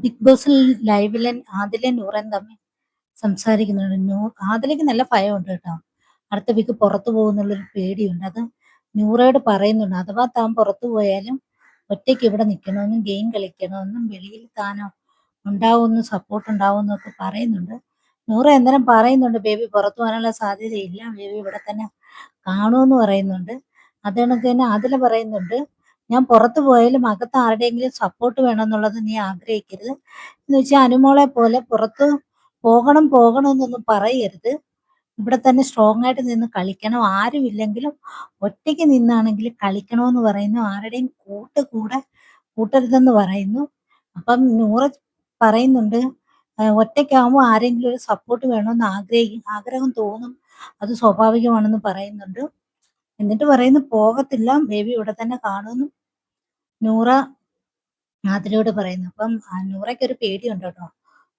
Big ബോസിൽ ലൈവിലെ ആദിലെ നൂറയും തമ്മിൽ സംസാരിക്കുന്നുണ്ട്. ആദിലയ്ക്ക് നല്ല ഭയമുണ്ട് കേട്ടോ. അടുത്ത വീക്ക് പുറത്തു പോകുന്നുള്ളൊരു പേടിയുണ്ട്. അത് നൂറയോട് പറയുന്നുണ്ട്. അഥവാ താൻ പുറത്തു പോയാലും ഒറ്റയ്ക്ക് ഇവിടെ നിൽക്കണമെന്നും ഗെയിം കളിക്കണമെന്നും വെളിയിൽ താനോ ഉണ്ടാവുമെന്നും സപ്പോർട്ട് ഉണ്ടാവുമെന്നും ഒക്കെ പറയുന്നുണ്ട്. നൂറ അന്നേരം പറയുന്നുണ്ട്, ബേബി പുറത്തു പോകാനുള്ള സാധ്യതയില്ല, ബേബി ഇവിടെ തന്നെ കാണുമെന്ന് പറയുന്നുണ്ട്. അത് കണക്ക് തന്നെ ആദില പറയുന്നുണ്ട്, ഞാൻ പുറത്തു പോയാലും അകത്ത് ആരുടെയെങ്കിലും സപ്പോർട്ട് വേണമെന്നുള്ളത് നീ ആഗ്രഹിക്കരുത്. എന്ന് വെച്ചാൽ അനുമോളെ പോലെ പുറത്ത് പോകണം പോകണം എന്നൊന്നും പറയരുത്. ഇവിടെ തന്നെ സ്ട്രോങ് ആയിട്ട് നിന്ന് കളിക്കണം. ആരുമില്ലെങ്കിലും ഒറ്റയ്ക്ക് നിന്നാണെങ്കിലും കളിക്കണമെന്ന് പറയുന്നു. ആരുടെയും കൂട്ടരുതെന്ന് പറയുന്നു. അപ്പം നൂറ് പറയുന്നുണ്ട്, ഒറ്റയ്ക്കാവുമ്പോൾ ആരെങ്കിലും ഒരു സപ്പോർട്ട് വേണമെന്ന് ആഗ്രഹം തോന്നും. അത് സ്വാഭാവികമാണെന്ന് പറയുന്നുണ്ട്. എന്നിട്ട് പറയുന്നു പോകത്തില്ല, ബേബി ഇവിടെ തന്നെ കാണുമെന്നും നൂറ ആതിരയോട് പറയുന്നു. അപ്പം നൂറയ്ക്കൊരു പേടിയുണ്ട് കേട്ടോ,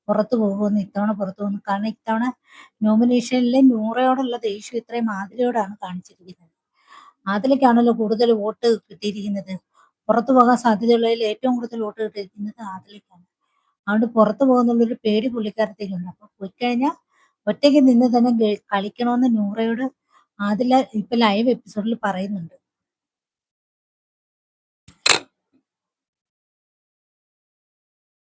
പുറത്തു പോകുമെന്ന്, ഇത്തവണ പുറത്തു പോകുന്നു. കാരണം ഇത്തവണ നോമിനേഷനിലെ നൂറയോടുള്ള ദേഷ്യം ഇത്രയും ആതിരയോടാണ് കാണിച്ചിരിക്കുന്നത്. ആതിലയ്ക്കാണല്ലോ കൂടുതൽ വോട്ട് കിട്ടിയിരിക്കുന്നത്. പുറത്തു പോകാൻ സാധ്യതയുള്ളതിൽ ഏറ്റവും കൂടുതൽ വോട്ട് കിട്ടിയിരിക്കുന്നത് ആതിലയ്ക്കാണ്. അതുകൊണ്ട് പുറത്തു പോകുന്നുള്ളൊരു പേടി പുള്ളിക്കാരത്തേക്കുണ്ട്. അപ്പൊ പോയിക്കഴിഞ്ഞാൽ ഒറ്റയ്ക്ക് നിന്ന് തന്നെ കളിക്കണമെന്ന് നൂറയോട് ആദില ഇപ്പൊ ലൈവ് എപ്പിസോഡിൽ പറയുന്നുണ്ട്.